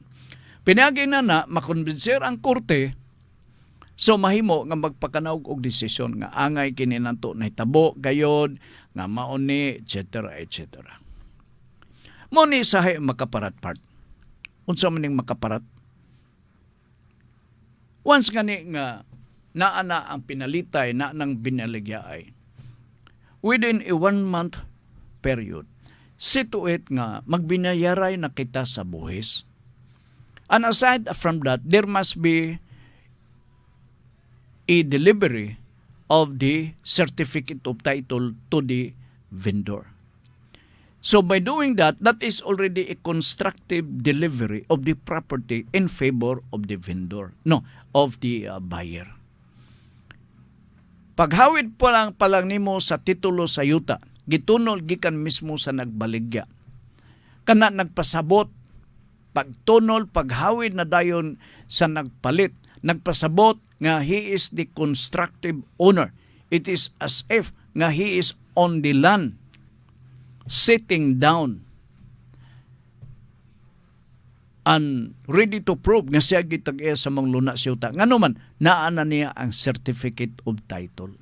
Pinagi na makonbinser ang korte, so mahimo nga magpakanaog og desisyon nga angay kini nanto nahitabo gayod nga mao ni etc. etc. Mo ni sahay makaparat part. Unsa man ning makaparat? Once gani nga naa na ang pinalitay na nang binaligyaay, within a 1 month period, situate nga magbinayaray na kita sa buhis. And aside from that, there must be a delivery of the certificate of title to the vendor. So by doing that, that is already a constructive delivery of the property in favor of the vendor. No, of the buyer. Paghawid pa lang nimo sa titulo sa yuta, gitunol gikan mismo sa nagbaligya. Kana nagpasabot, pagtunol, paghawid na dayon sa nagpalit, nagpasabot nga he is the constructive owner. It is as if nga he is on the land, sitting down and ready to prove nga siya gitag-iya sa mga luna siyuta. Ngano man, naa na niya ang certificate of title.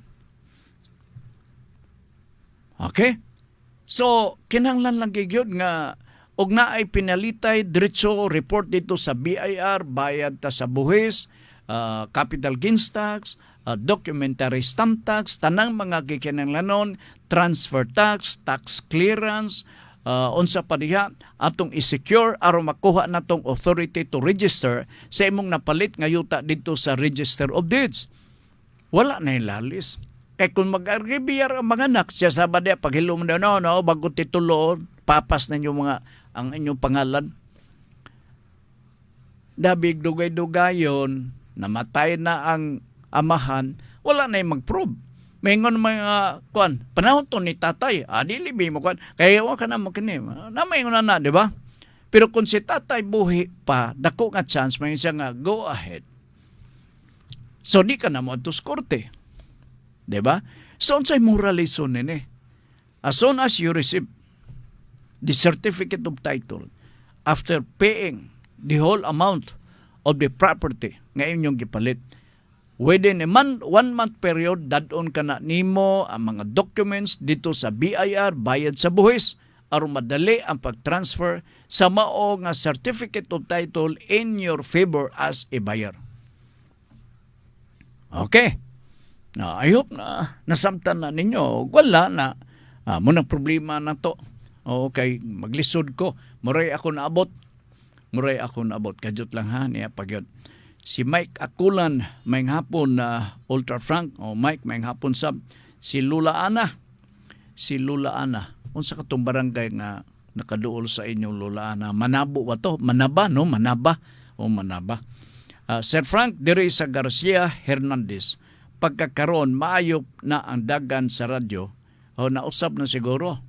Okay? So, kinahanglan lang gyud nga og naay pinalitay diretso report dito sa BIR, bayad ta sa buhis, capital gains tax, documentary stamp tax, tanang mga gikinahanglanon, transfer tax, tax clearance, unsa pa diha atong i-secure aron makuha natong authority to register sa imong napalit nga yuta dito sa Register of Deeds. Wala na ilalis. Kay kung mag-argibiyar ang mga anak, siya sabad diya, paghilom na bago titulo, papas na mga ang inyong pangalan. Dabig dugay-dugayon, namatay na ang amahan, wala na yung mag-prove. Mayingon mga panahon to ni tatay, dilibi mo kaya wa ka na magkini. Mayingon na, di ba? Pero kung si tatay buhi pa, dako nga chance, may siya nga, go ahead. So di ka na mo ito korte. Di ba? So unsay moralisyon nini? As soon as you receive the certificate of title, after paying the whole amount of the property nga inyong gipalit, within a 1 month period, dadon ka na nimo ang mga documents dito sa BIR, bayad sa buhis, aron madali ang pag-transfer sa mao nga certificate of title in your favor as a buyer. Okay. Now, I hope na nasamtan na ninyo. Wala na. Munang problema na to. Okay, maglisod ko. Muray ako naabot. Kajot lang ha, niya pagyod. Si Mike Akulan, may hapon na Ultra Frank, Mike, may hapon sab. Si Lula Ana. Unsa katong barangay nga nakaduol sa inyong Lula Ana? Manabo ba to? Manaba, no? Manaba. Sir Frank, diri sa Garcia Hernandez. Pagkakaroon, maayop na ang dagan sa radyo. Nausap na siguro.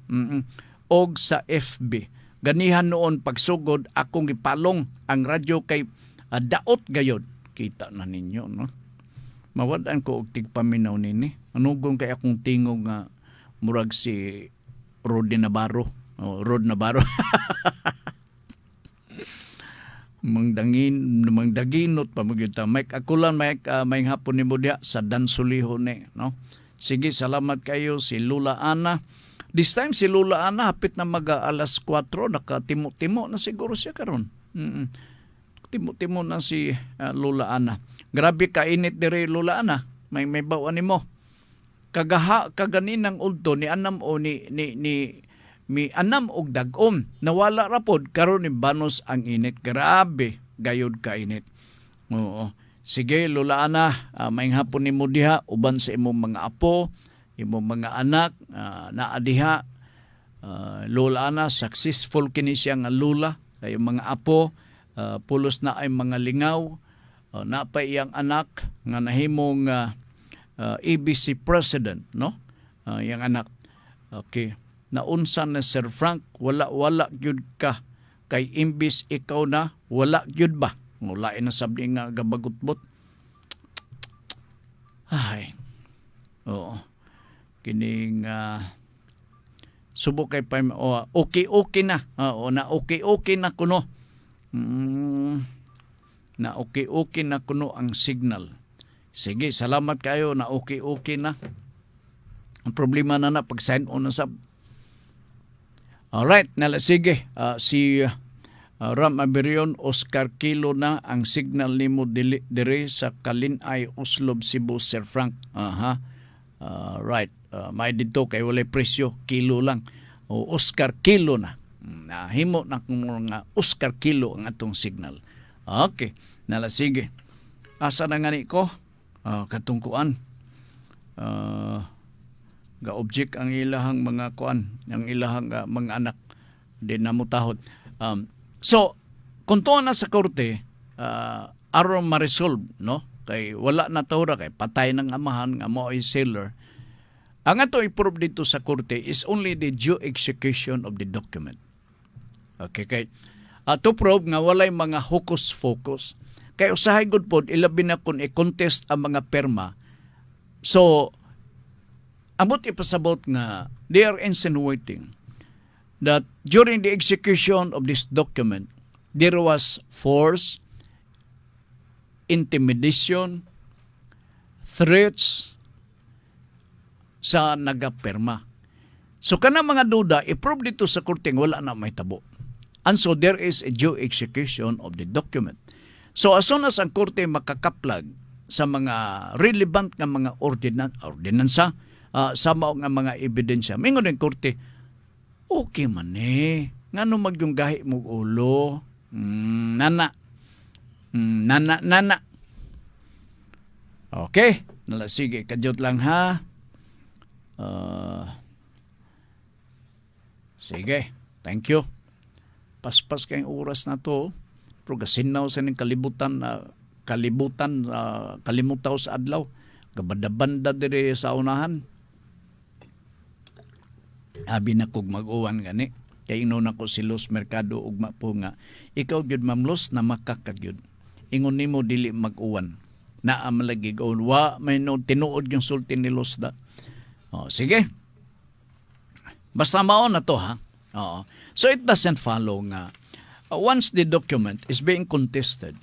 Og sa FB. ganihan noon pagsugod akong ipalong ang radyo kay daot gayod. Kita na ninyo, no? Mawadan ko og tigpaminaw nini. Anugong kay akong tingog nga murag si Rod Navarro. Rod Navarro. Mangdaginot pa magyuta. Mike akulan Mike may hapon ni mo diha sa Dansuliho ni, no? Sige, salamat kayo si Lula Ana. This time si Lula Ana hapit na alas 4 nakatimo-timo na siguro siya karon. Timo-timo na si Lula Ana. Grabe ka init dire Lula Ana. May bawaan nimo. Kaganinang ulto ni anam o ni mi anam og dag-om nawala ra pod karon ni banos ang init. Grabe gayud ka init. Oo. Sige Lula Ana, maayong hapon nimo diha uban sa imong mga apo, imong mga anak naa diha. Lula Ana, successful kini siya nga lula kay mga apo pulos na ay mga lingaw. Na pa iyang anak nga nahimong ABC president, no? Iyang anak. Okay. Naunsa na Sir Frank, wala gyud ka kay imbis ikaw na wala gyud ba? Mula na sabdi nga gabagutbot. Ay. Oo. Kining subok kay pa okay na. Na okay na kuno. Na okay na kuno ang signal. Sige, salamat kayo na okay na. Ang problema na pag sign on na sab. Alright, sige. Si Ram Aberion, Oscar Kilo na ang signal nimo dire sa Kalinay, Oslob, Cebu, Sir Frank. Right. May dito kay walay presyo, kilo lang. O Oscar Kilo na. Himo na kung nga Oscar Kilo ang atong signal. Okay, sige. Asa na nga ni ko? Katungkuan. Ga-object ang ilahang mga kuan, ang ilahang mga anak din na mutahod. So, kung to na sa korte, aron ma-resolve, no? Kay wala na tawra kay patay ng amahan nga mo ay sailor. Ang ato i-prove dito sa korte is only the due execution of the document. Okay, kay to prove nga walay mga hocus-focus. Kay usahay gud pod ilabi na kung i-contest ang mga perma. So, amot ipasabot nga they are insinuating that during the execution of this document, there was force, intimidation, threats sa nagapirma. So kana mga duda, i-prove dito sa korte wala na may tabo. And so there is a due execution of the document. So as soon as ang korte makakaplag sa mga relevant nga mga ordinansa, sama nga mga ebidensya, mingon ng korte, okay man ngano magyung gahi mo ulo, nana. Okay, sige, kadyot lang ha. Sige, thank you. Paspas kayong oras na to, pero gasinaw sa ning kalimutaw sa adlaw, gabanda-banda dire sa unahan. Abi na kog mag-uwan gani. Kay ingon ako si Los Mercado ugma po nga, ikaw gyud Ma'am Los na makakagyud. Ingon nimo dili mag-uwan. Naa malagi gaon wa may no tinuod yung sulti ni Los da. Sige. Basta mao na to ha. So it doesn't follow nga once the document is being contested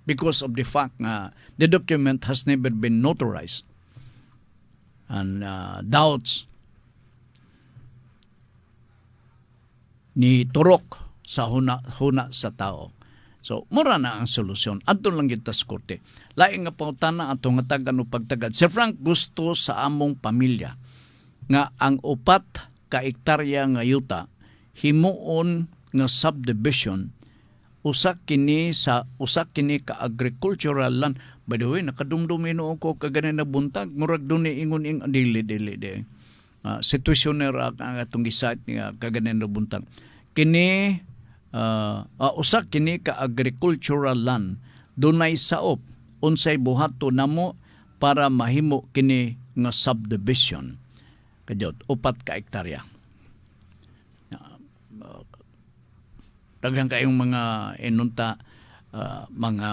because of the fact nga the document has never been notarized and doubts ni turok sa huna sa tao. So, mura na ang solusyon. Adto lang kita sa korte. Laing nga pangutana ato nga tagan o pagtagad. Sir Frank, gusto sa among pamilya nga ang 4 ka hektarya nga yuta himuon nga subdivision usa kini ka agricultural land. By the way, nakadumdumi noon ko kaganin na buntag. Murag doon ingon dili. Situationer ang atong gisait nga kaganin na buntag. Kini usa kini ka agricultural land dunay saop unsay buhato namo para mahimo kini nga subdivision. Kadyot 4 ka hektarya. daghang kayong mga inunta mga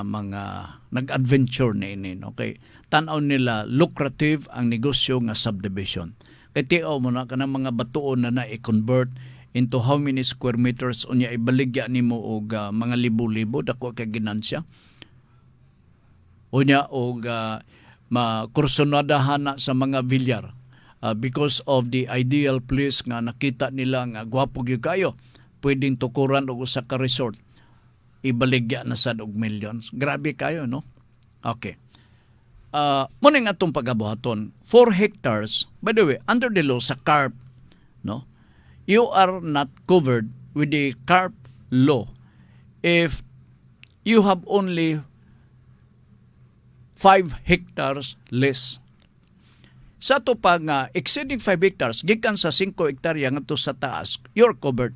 nag-adventure na ini, okay? Tanaw nila lucrative ang negosyo nga subdivision. Kay tiaw mo na kanang mga batuon na i-convert into how many square meters unya ibaligya nimo og mga libo-libo dako kay ginansya. Unya og makursonadahan na sa mga bilyar because of the ideal place nga nakita nila nga gwapo gyud kayo, pwedeng tukuran og usa ka resort, ibaligya na sad og millions. Grabe kayo, no? Okay. Muna nga itong pagabuhaton, 4 hectares, by the way, under the law sa CARP, no, you are not covered with the CARP law if you have only 5 hectares less. Sa ito pa nga, exceeding 5 hectares, gikan sa 5 hektarya nga to sa taas, you're covered.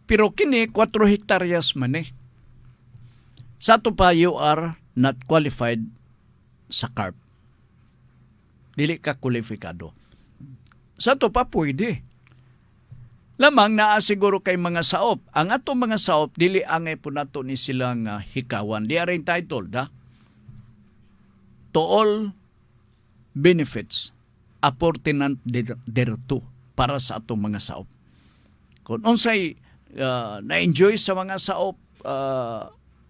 Pero kini 4 hektaryas man eh. Sa ito pa, you are not qualified sa CARP. Dili ka kwalifikado. Sa ito pa, pwede. Lamang naa siguro kay mga saop. Ang atong mga saop, dili angay po nato ni silang hikawan. Di are entitled, ha? To all benefits apportioned thereto para sa atong mga saop. Kung unsay na-enjoy sa mga saop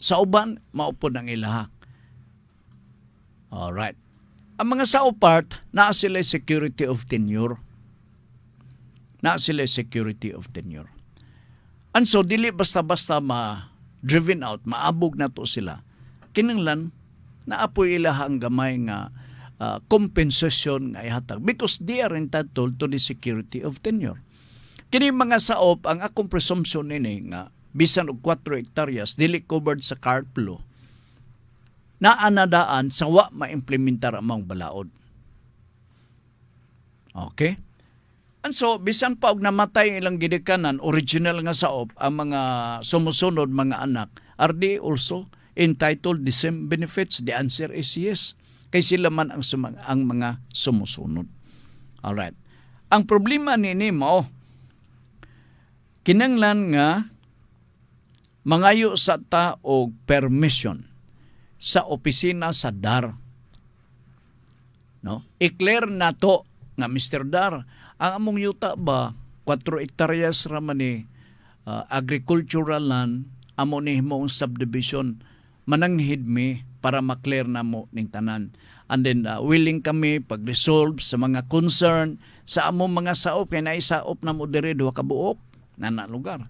sa uban, maupod ang ilaha. Alright. Ang mga saop part, naa sila security of tenure. Naa sila security of tenure. And so, dili basta-basta ma-driven out, maabog na to sila. Kinanglan, naapoy ilaha ang gamay nga compensation nga ihatag because they are entitled to the security of tenure. Kini mga saop, ang akong presumption nini nga bisan og 4 hektaryas dili covered sa CARP law, naanadaan sa wa maimplementar among balaod. Okay? And so, bisan pa og namatay ilang gidikanan, original nga saop, ang mga sumusunod mga anak, are they also entitled the same benefits? The answer is yes. Kay sila man ang mga sumusunod. Alright. Ang problema nini mo, kinanglan nga mangayo sa ta og permission sa opisina sa DAR. No? I-clear na to nga Mr. DAR, ang among yuta ba 4 hektaryas ra man ni agricultural land, amo ni himong subdivision, mananghid mi para maklear na mo ning tanan. And then willing kami pag-resolve sa mga concern sa among mga saop, kay naisaop na mo dire duha ka buok na lugar.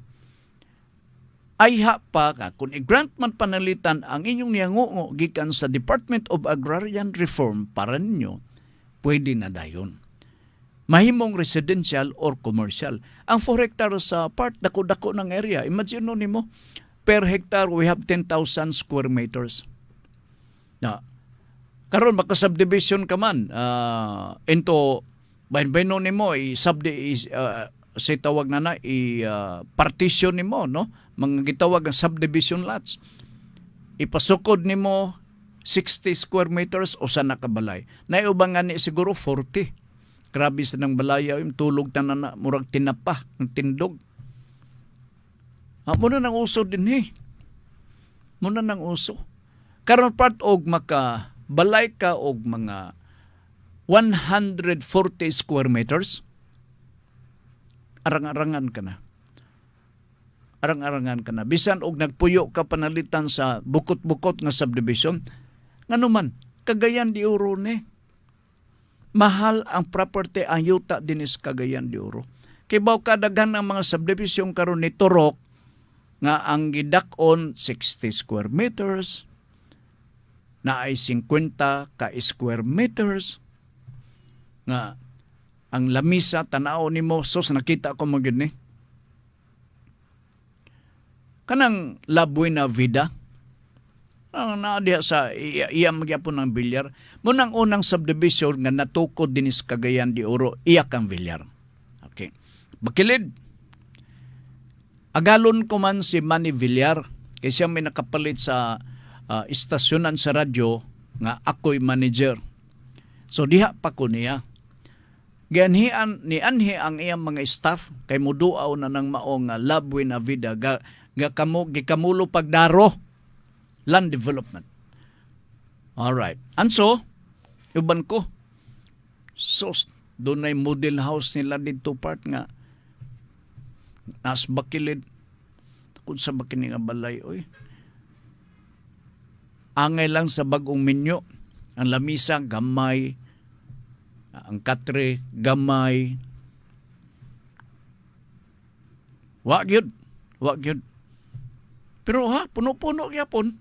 Ayha pa ka, kung i-grant man panalitan ang inyong niyangungo gikan sa Department of Agrarian Reform para ninyo, pwede na dayon. Mahimong residential or commercial. Ang 4 hectares sa part, dako-dako ng area. Imagine nimo, per hectare we have 10,000 square meters. Na, karon maka-subdivision ka man into, bahin-bahin nimo, sa tawag na partition nimo, no? Mga gitawag ang subdivision lots. Ipasukod nimo 60 square meters o sa nakabalay. Naiubangan ni siguro 40. Grabe sa ng balaya, yung tulog na murag tinapa, ng tindog. Muna nang uso din Muna nang uso. Karon part og makabalay ka og mga 140 square meters, arang-arangan ka na. Arang-arangan ka na. Bisan og nagpuyo ka panalitan sa bukot-bukot nga subdivision, nganuman, Cagayan de Oro ni. Mahal ang property, ang yuta din is Cagayan de Oro. Kay baw kadaghan ang mga subdivision karon ni Turok nga ang gidak-on 60 square meters, na ay 50 ka square meters, nga ang lamisa tanaw nimo, sos nakita ko mo gid ni kanang La Buena Vida, ang naadiha sa iya magyapon ng bilyar. Munang unang subdivision nga natukod din is Cagayan de Oro, iya kang bilyar. Okay. Bakilid, agalon ko man si Manny Villar, kay siya may nakapalit sa istasyonan sa radyo nga ako'y manager. So diha pa ko niya. Gianhian ni anhi ang iyang mga staff kay muduaw na ng maong labwi na vida gikamulo pagdaro land development. Alright. Anso, uban ko, sos, doon ay model house nila dito part nga nas bakilid kung sa bakini nga balay, oy. Angay lang sa bagong menyo. Ang lamisa, gamay. Ang katre, gamay. Wag yun. Pero puno-puno yapon.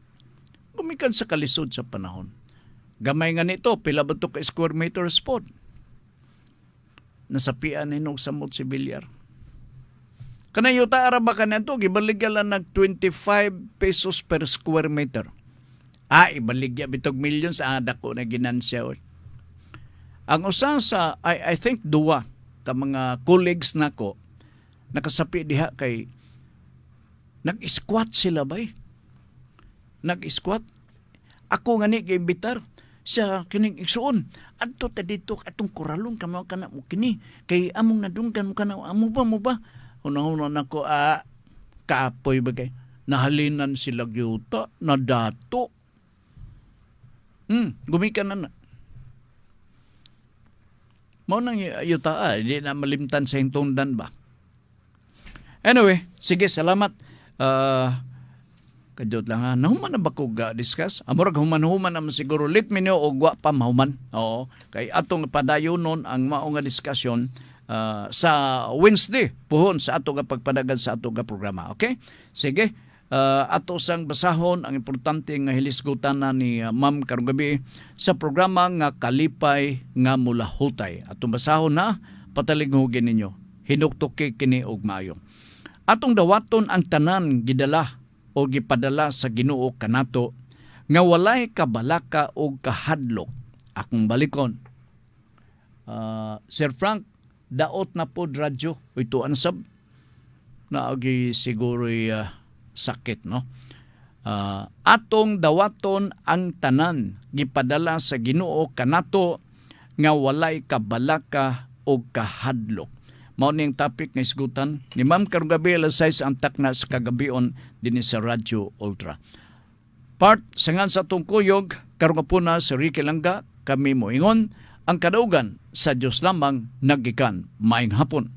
Gumikan sa kalisod sa panahon. Gamay nga nito, pila ba ito ka square meter spot? Nasapian hinog samot si Bilyar. Kanayo ta araba ka na ito, ibaligya lang nag 25 pesos per square meter. Ibaligya bitog million sa ada ko na ginansya. Ang usa sa, I think duwa ka mga colleagues nako nakasapi diha kay nag-squat sila bay. Nag-squat. Ako nga ni giimbitar sa kining igsuon. Adto ta dito atong koralon kamo kana mo kini kay among nadunggan mo kana amo ba? Una-una nako kaapoy bagay. Nahalinan sila gyuta na dato. Gumikan na. Mao nang yuta di na malimtan sa hingtungdan ba. Anyway, sige, salamat. Kadot lang nahuman na ba ko discuss? Amurag human-human naman siguro. Let me know og wa pa mahuman. Oo. Kay atong padayonon ang mao nga diskusyon sa Wednesday puhon sa ato nga pagpadagan sa ato nga programa. Okay? Sige. Ato sang basahon ang importante nga hilisgutan na ni Ma'am karong gabi sa programa nga Kalipay nga Mulahutay. Atong basahon na patalinghugin ninyo. Hinuktuki kini og maayo. Atong dawaton ang tanan gidala o gipadala sa Ginoo kanato nga walay kabalaka o kahadlok. Akong balikon. Sir Frank, daot na pod radyo. Ito ansab na agi siguro sakit, no? Atong dawaton ang tanan gipadala sa Ginoo kanato nga walay kabalaka o kahadlok. Mao ning topic nga isgutan ni Ma'am karong gabi alas 6 ang takna sa kagabion dinhi sa Radyo Ultra. Part sangan sa atong kuyog karong gapuna sa Ricky Langga kami moingon ang kadaugan sa Dios lamang nagikan. Maayong hapon.